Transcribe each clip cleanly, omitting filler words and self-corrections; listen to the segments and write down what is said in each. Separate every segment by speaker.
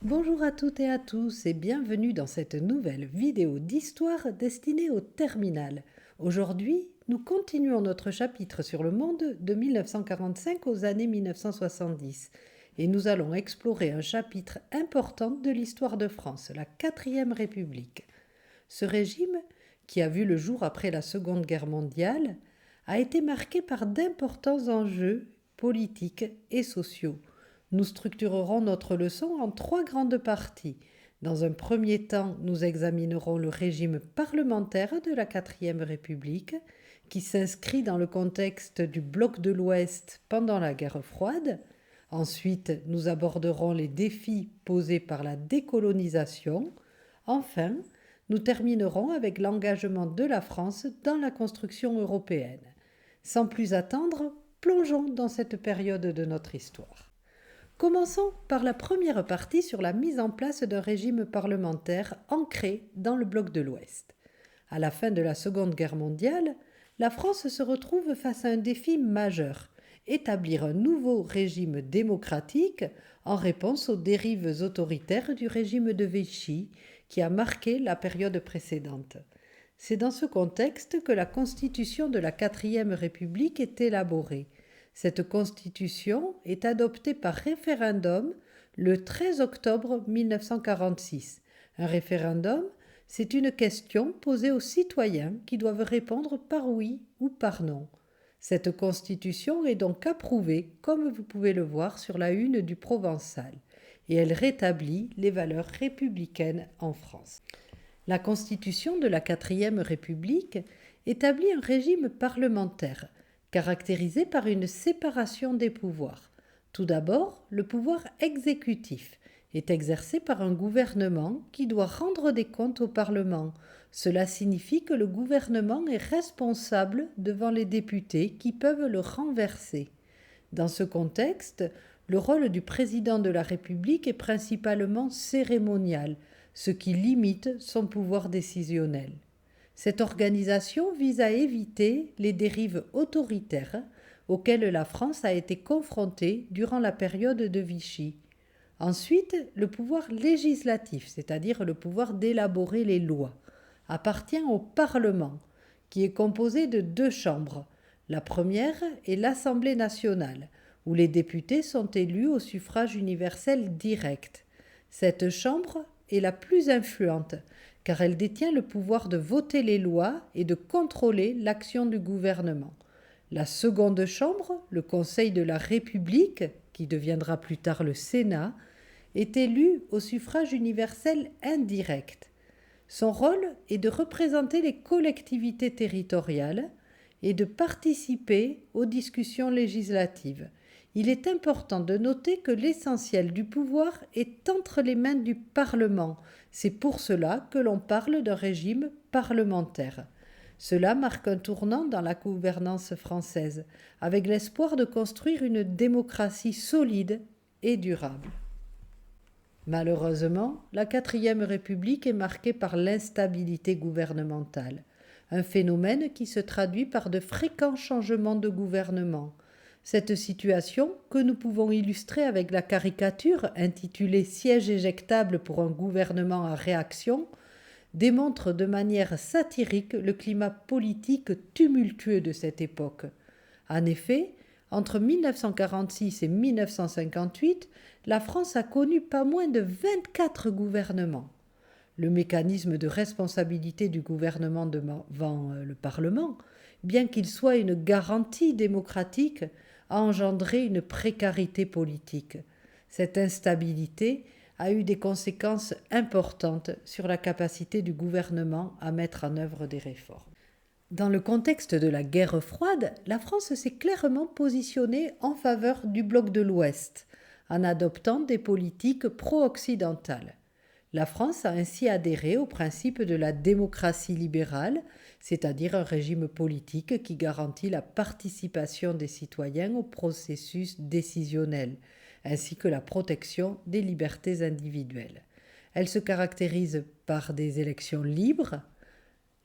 Speaker 1: Bonjour à toutes et à tous et bienvenue dans cette nouvelle vidéo d'histoire destinée au terminal. Aujourd'hui, nous continuons notre chapitre sur le monde de 1945 aux années 1970 et nous allons explorer un chapitre important de l'histoire de France, la 4e République. Ce régime, qui a vu le jour après la Seconde Guerre mondiale, a été marqué par d'importants enjeux politiques et sociaux. Nous structurerons notre leçon en 3 grandes parties. Dans un premier temps, nous examinerons le régime parlementaire de la 4e République, qui s'inscrit dans le contexte du bloc de l'Ouest pendant la guerre froide. Ensuite, nous aborderons les défis posés par la décolonisation. Enfin, nous terminerons avec l'engagement de la France dans la construction européenne. Sans plus attendre, plongeons dans cette période de notre histoire. Commençons par la première partie sur la mise en place d'un régime parlementaire ancré dans le bloc de l'Ouest. À la fin de la Seconde Guerre mondiale, la France se retrouve face à un défi majeur: établir un nouveau régime démocratique en réponse aux dérives autoritaires du régime de Vichy qui a marqué la période précédente. C'est dans ce contexte que la constitution de la 4e République est élaborée. Cette constitution est adoptée par référendum le 13 octobre 1946. Un référendum, c'est une question posée aux citoyens qui doivent répondre par oui ou par non. Cette constitution est donc approuvée, comme vous pouvez le voir sur la une du Provençal, et elle rétablit les valeurs républicaines en France. La constitution de la 4e République établit un régime parlementaire, caractérisé par une séparation des pouvoirs. Tout d'abord, le pouvoir exécutif est exercé par un gouvernement qui doit rendre des comptes au Parlement. Cela signifie que le gouvernement est responsable devant les députés qui peuvent le renverser. Dans ce contexte, le rôle du président de la République est principalement cérémonial, ce qui limite son pouvoir décisionnel. Cette organisation vise à éviter les dérives autoritaires auxquelles la France a été confrontée durant la période de Vichy. Ensuite, le pouvoir législatif, c'est-à-dire le pouvoir d'élaborer les lois, appartient au Parlement, qui est composé de 2 chambres. La première est l'Assemblée nationale, où les députés sont élus au suffrage universel direct. Cette chambre est la plus influente, car elle détient le pouvoir de voter les lois et de contrôler l'action du gouvernement. La seconde chambre, le Conseil de la République, qui deviendra plus tard le Sénat, est élu au suffrage universel indirect. Son rôle est de représenter les collectivités territoriales et de participer aux discussions législatives. Il est important de noter que l'essentiel du pouvoir est entre les mains du Parlement. C'est pour cela que l'on parle d'un régime parlementaire. Cela marque un tournant dans la gouvernance française, avec l'espoir de construire une démocratie solide et durable. Malheureusement, la 4e République est marquée par l'instabilité gouvernementale, un phénomène qui se traduit par de fréquents changements de gouvernement. Cette situation, que nous pouvons illustrer avec la caricature intitulée Siège éjectable pour un gouvernement à réaction, démontre de manière satirique le climat politique tumultueux de cette époque. En effet, entre 1946 et 1958, la France a connu pas moins de 24 gouvernements. Le mécanisme de responsabilité du gouvernement devant le Parlement, bien qu'il soit une garantie démocratique, a engendré une précarité politique. Cette instabilité a eu des conséquences importantes sur la capacité du gouvernement à mettre en œuvre des réformes. Dans le contexte de la guerre froide, la France s'est clairement positionnée en faveur du bloc de l'Ouest, en adoptant des politiques pro-occidentales. La France a ainsi adhéré au principe de la démocratie libérale, c'est-à-dire un régime politique qui garantit la participation des citoyens au processus décisionnel, ainsi que la protection des libertés individuelles. Elle se caractérise par des élections libres,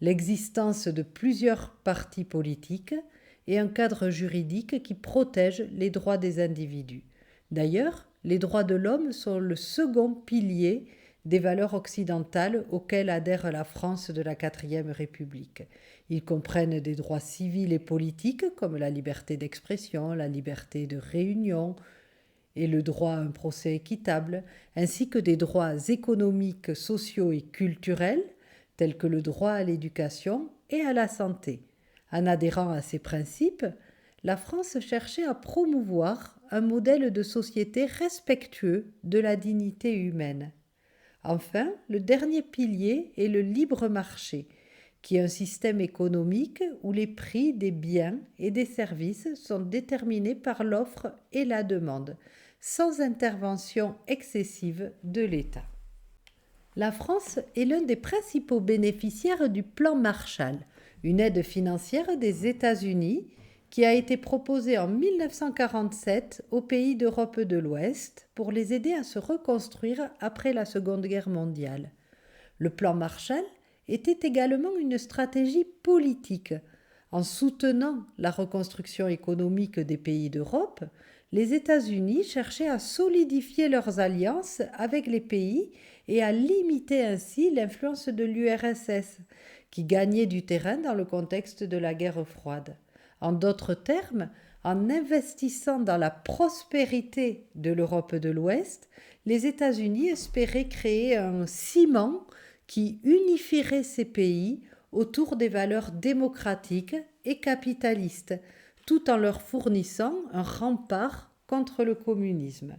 Speaker 1: l'existence de plusieurs partis politiques et un cadre juridique qui protège les droits des individus. D'ailleurs, les droits de l'homme sont le second pilier des valeurs occidentales auxquelles adhère la France de la quatrième République. Ils comprennent des droits civils et politiques comme la liberté d'expression, la liberté de réunion et le droit à un procès équitable, ainsi que des droits économiques, sociaux et culturels tels que le droit à l'éducation et à la santé. En adhérant à ces principes, la France cherchait à promouvoir un modèle de société respectueux de la dignité humaine. Enfin, le dernier pilier est le libre marché, qui est un système économique où les prix des biens et des services sont déterminés par l'offre et la demande, sans intervention excessive de l'État. La France est l'un des principaux bénéficiaires du plan Marshall, une aide financière des États-Unis qui a été proposée en 1947 aux pays d'Europe de l'Ouest pour les aider à se reconstruire après la Seconde Guerre mondiale. Le plan Marshall était également une stratégie politique. En soutenant la reconstruction économique des pays d'Europe, les États-Unis cherchaient à solidifier leurs alliances avec les pays et à limiter ainsi l'influence de l'URSS, qui gagnait du terrain dans le contexte de la guerre froide. En d'autres termes, en investissant dans la prospérité de l'Europe de l'Ouest, les États-Unis espéraient créer un ciment qui unifierait ces pays autour des valeurs démocratiques et capitalistes, tout en leur fournissant un rempart contre le communisme.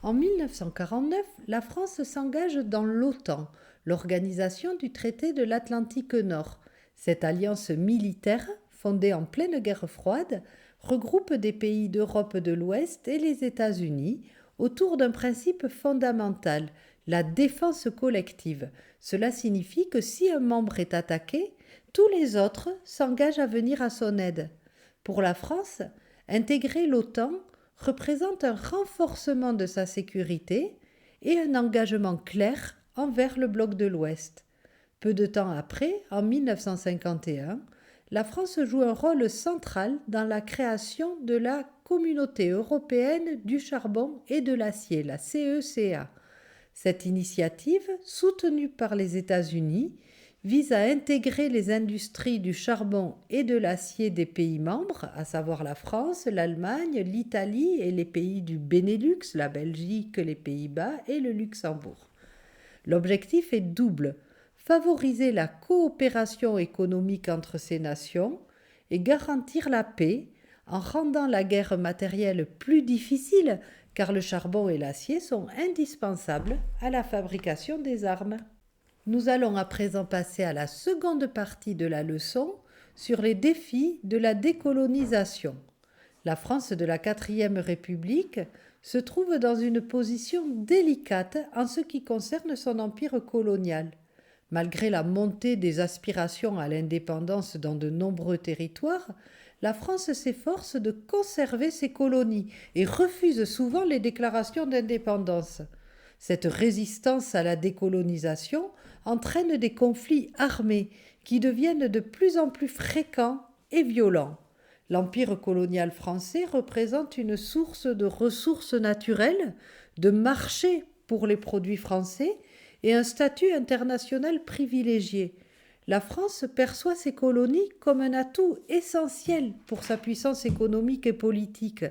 Speaker 1: En 1949, la France s'engage dans l'OTAN, l'organisation du traité de l'Atlantique Nord. Cette alliance militaire, fondée en pleine guerre froide, regroupe des pays d'Europe de l'Ouest et les États-Unis autour d'un principe fondamental, la défense collective. Cela signifie que si un membre est attaqué, tous les autres s'engagent à venir à son aide. Pour la France, intégrer l'OTAN représente un renforcement de sa sécurité et un engagement clair envers le bloc de l'Ouest. Peu de temps après, en 1951, la France joue un rôle central dans la création de la Communauté européenne du charbon et de l'acier, la CECA. Cette initiative, soutenue par les États-Unis, vise à intégrer les industries du charbon et de l'acier des pays membres, à savoir la France, l'Allemagne, l'Italie et les pays du Benelux, la Belgique, les Pays-Bas et le Luxembourg. L'objectif est double: favoriser la coopération économique entre ces nations et garantir la paix en rendant la guerre matérielle plus difficile, car le charbon et l'acier sont indispensables à la fabrication des armes. Nous allons à présent passer à la seconde partie de la leçon sur les défis de la décolonisation. La France de la quatrième République se trouve dans une position délicate en ce qui concerne son empire colonial. Malgré la montée des aspirations à l'indépendance dans de nombreux territoires, la France s'efforce de conserver ses colonies et refuse souvent les déclarations d'indépendance. Cette résistance à la décolonisation entraîne des conflits armés qui deviennent de plus en plus fréquents et violents. L'empire colonial français représente une source de ressources naturelles, de marché pour les produits français et un statut international privilégié. La France perçoit ses colonies comme un atout essentiel pour sa puissance économique et politique.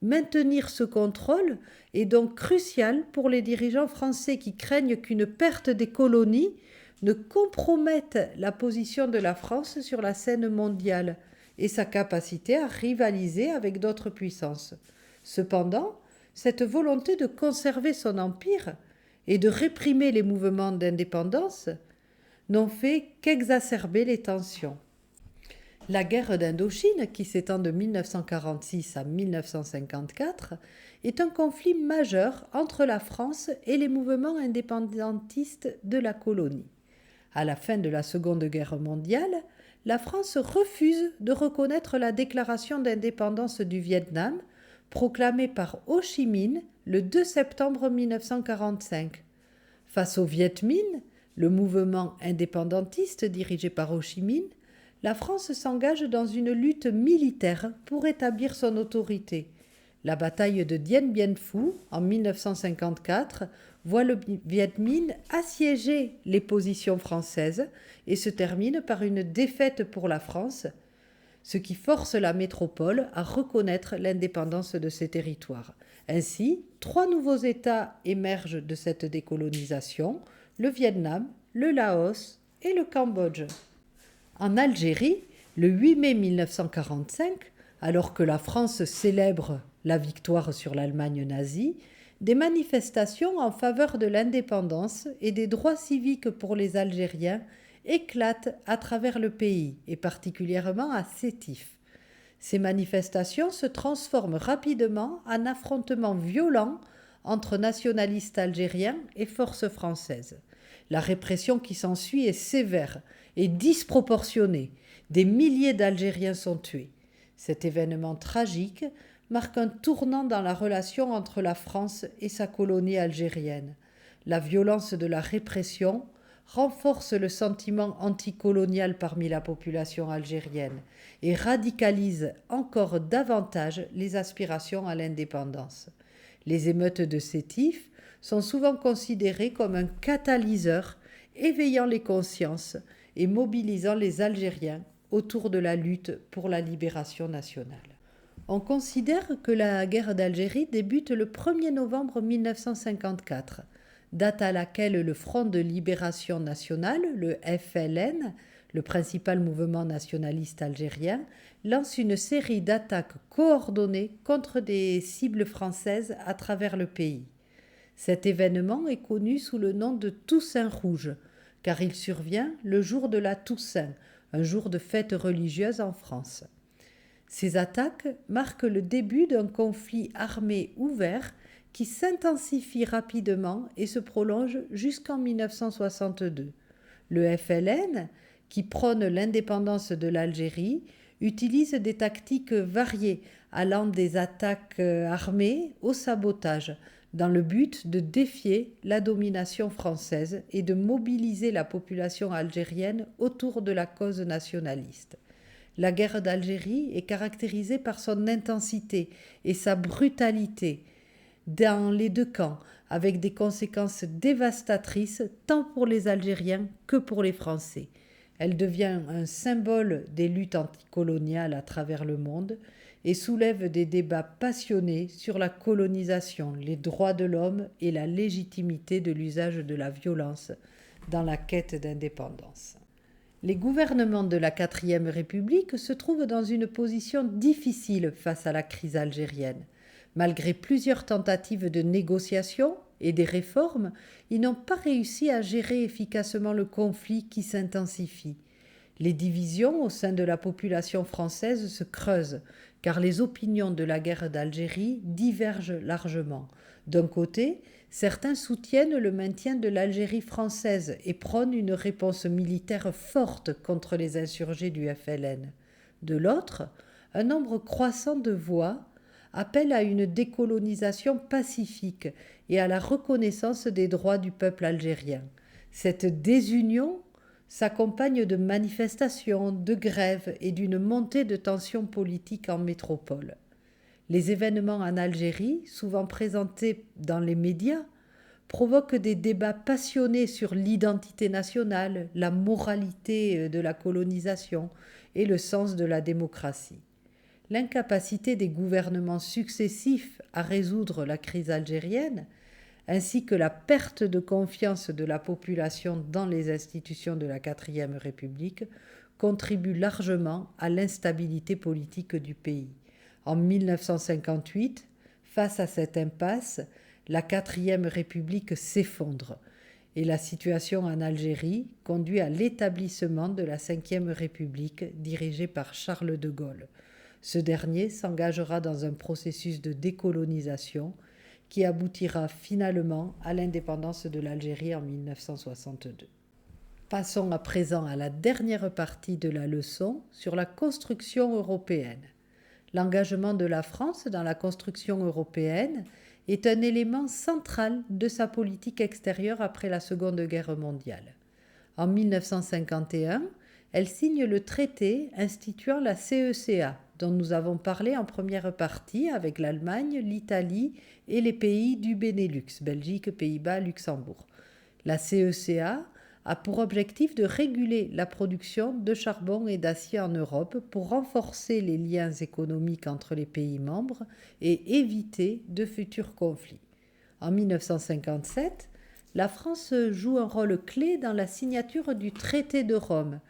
Speaker 1: Maintenir ce contrôle est donc crucial pour les dirigeants français qui craignent qu'une perte des colonies ne compromette la position de la France sur la scène mondiale et sa capacité à rivaliser avec d'autres puissances. Cependant, cette volonté de conserver son empire et de réprimer les mouvements d'indépendance n'ont fait qu'exacerber les tensions. La guerre d'Indochine, qui s'étend de 1946 à 1954, est un conflit majeur entre la France et les mouvements indépendantistes de la colonie. À la fin de la Seconde Guerre mondiale, la France refuse de reconnaître la déclaration d'indépendance du Vietnam, proclamée par Ho Chi Minh le 2 septembre 1945. Face au Viet Minh, le mouvement indépendantiste dirigé par Ho Chi Minh, la France s'engage dans une lutte militaire pour établir son autorité. La bataille de Dien Bien Phu en 1954 voit le Viet Minh assiéger les positions françaises et se termine par une défaite pour la France, ce qui force la métropole à reconnaître l'indépendance de ses territoires. Ainsi, 3 nouveaux États émergent de cette décolonisation, le Vietnam, le Laos et le Cambodge. En Algérie, le 8 mai 1945, alors que la France célèbre la victoire sur l'Allemagne nazie, des manifestations en faveur de l'indépendance et des droits civiques pour les Algériens éclatent à travers le pays, et particulièrement à Sétif. Ces manifestations se transforment rapidement en affrontements violents entre nationalistes algériens et forces françaises. La répression qui s'ensuit est sévère et disproportionnée. Des milliers d'Algériens sont tués. Cet événement tragique marque un tournant dans la relation entre la France et sa colonie algérienne. La violence de la répression renforce le sentiment anticolonial parmi la population algérienne et radicalise encore davantage les aspirations à l'indépendance. Les émeutes de Sétif sont souvent considérées comme un catalyseur éveillant les consciences et mobilisant les Algériens autour de la lutte pour la libération nationale. On considère que la guerre d'Algérie débute le 1er novembre 1954, date à laquelle le Front de libération nationale, le FLN, le principal mouvement nationaliste algérien, lance une série d'attaques coordonnées contre des cibles françaises à travers le pays. Cet événement est connu sous le nom de Toussaint rouge, car il survient le jour de la Toussaint, un jour de fête religieuse en France. Ces attaques marquent le début d'un conflit armé ouvert qui s'intensifie rapidement et se prolonge jusqu'en 1962. Le FLN, qui prône l'indépendance de l'Algérie, utilise des tactiques variées allant des attaques armées au sabotage, dans le but de défier la domination française et de mobiliser la population algérienne autour de la cause nationaliste. La guerre d'Algérie est caractérisée par son intensité et sa brutalité dans les deux camps, avec des conséquences dévastatrices tant pour les Algériens que pour les Français. Elle devient un symbole des luttes anticoloniales à travers le monde et soulève des débats passionnés sur la colonisation, les droits de l'homme et la légitimité de l'usage de la violence dans la quête d'indépendance. Les gouvernements de la 4e République se trouvent dans une position difficile face à la crise algérienne. Malgré plusieurs tentatives de négociation et des réformes, ils n'ont pas réussi à gérer efficacement le conflit qui s'intensifie. Les divisions au sein de la population française se creusent, car les opinions de la guerre d'Algérie divergent largement. D'un côté, certains soutiennent le maintien de l'Algérie française et prônent une réponse militaire forte contre les insurgés du FLN. De l'autre, un nombre croissant de voix appellent à une décolonisation pacifique et à la reconnaissance des droits du peuple algérien. Cette désunion s'accompagne de manifestations, de grèves et d'une montée de tensions politiques en métropole. Les événements en Algérie, souvent présentés dans les médias, provoquent des débats passionnés sur l'identité nationale, la moralité de la colonisation et le sens de la démocratie. L'incapacité des gouvernements successifs à résoudre la crise algérienne, ainsi que la perte de confiance de la population dans les institutions de la 4e République, contribuent largement à l'instabilité politique du pays. En 1958, face à cette impasse, la 4e République s'effondre et la situation en Algérie conduit à l'établissement de la 5e République dirigée par Charles de Gaulle. Ce dernier s'engagera dans un processus de décolonisation qui aboutira finalement à l'indépendance de l'Algérie en 1962. Passons à présent à la dernière partie de la leçon sur la construction européenne. L'engagement de la France dans la construction européenne est un élément central de sa politique extérieure après la Seconde Guerre mondiale. En 1951, elle signe le traité instituant la CECA, dont nous avons parlé en première partie avec l'Allemagne, l'Italie et les pays du Benelux, Belgique, Pays-Bas, Luxembourg. La CECA a pour objectif de réguler la production de charbon et d'acier en Europe pour renforcer les liens économiques entre les pays membres et éviter de futurs conflits. En 1957, la France joue un rôle clé dans la signature du traité de Rome,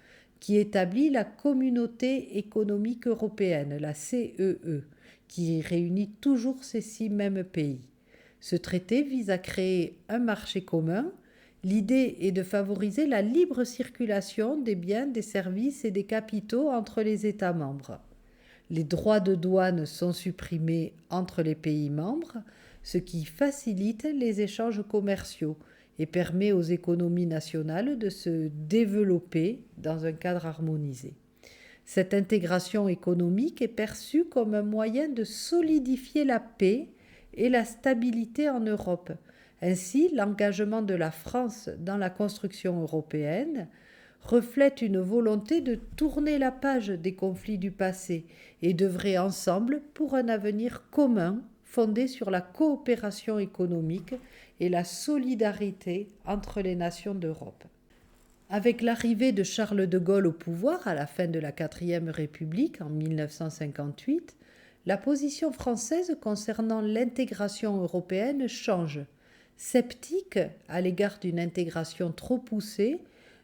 Speaker 1: qui établit la Communauté économique européenne, la CEE, qui réunit toujours ces 6 mêmes pays. Ce traité vise à créer un marché commun. L'idée est de favoriser la libre circulation des biens, des services et des capitaux entre les États membres. Les droits de douane sont supprimés entre les pays membres, ce qui facilite les échanges commerciaux et permet aux économies nationales de se développer dans un cadre harmonisé. Cette intégration économique est perçue comme un moyen de solidifier la paix et la stabilité en Europe. Ainsi, l'engagement de la France dans la construction européenne reflète une volonté de tourner la page des conflits du passé et d'œuvrer ensemble pour un avenir commun fondé sur la coopération économique et la solidarité entre les nations d'Europe. Avec l'arrivée de Charles de Gaulle au pouvoir à la fin de la 4e République en 1958, la position française concernant l'intégration européenne change. Sceptique à l'égard d'une intégration trop poussée,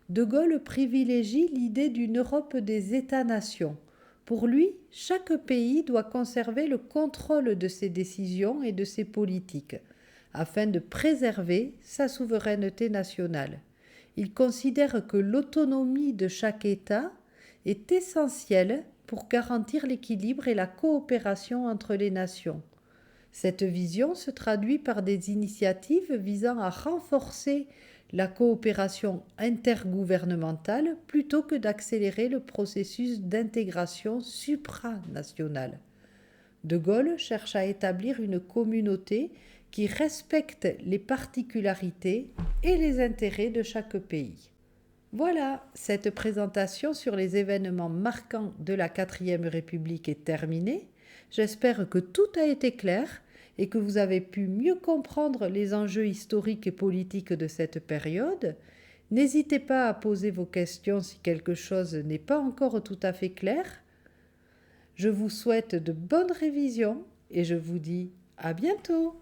Speaker 1: de Gaulle privilégie l'idée d'une Europe des États-nations. Pour lui, chaque pays doit conserver le contrôle de ses décisions et de ses politiques, afin de préserver sa souveraineté nationale. Il considère que l'autonomie de chaque État est essentielle pour garantir l'équilibre et la coopération entre les nations. Cette vision se traduit par des initiatives visant à renforcer la coopération intergouvernementale plutôt que d'accélérer le processus d'intégration supranationale. De Gaulle cherche à établir une communauté qui respecte les particularités et les intérêts de chaque pays. Voilà, cette présentation sur les événements marquants de la 4e République est terminée. J'espère que tout a été clair et que vous avez pu mieux comprendre les enjeux historiques et politiques de cette période. N'hésitez pas à poser vos questions si quelque chose n'est pas encore tout à fait clair. Je vous souhaite de bonnes révisions et je vous dis à bientôt.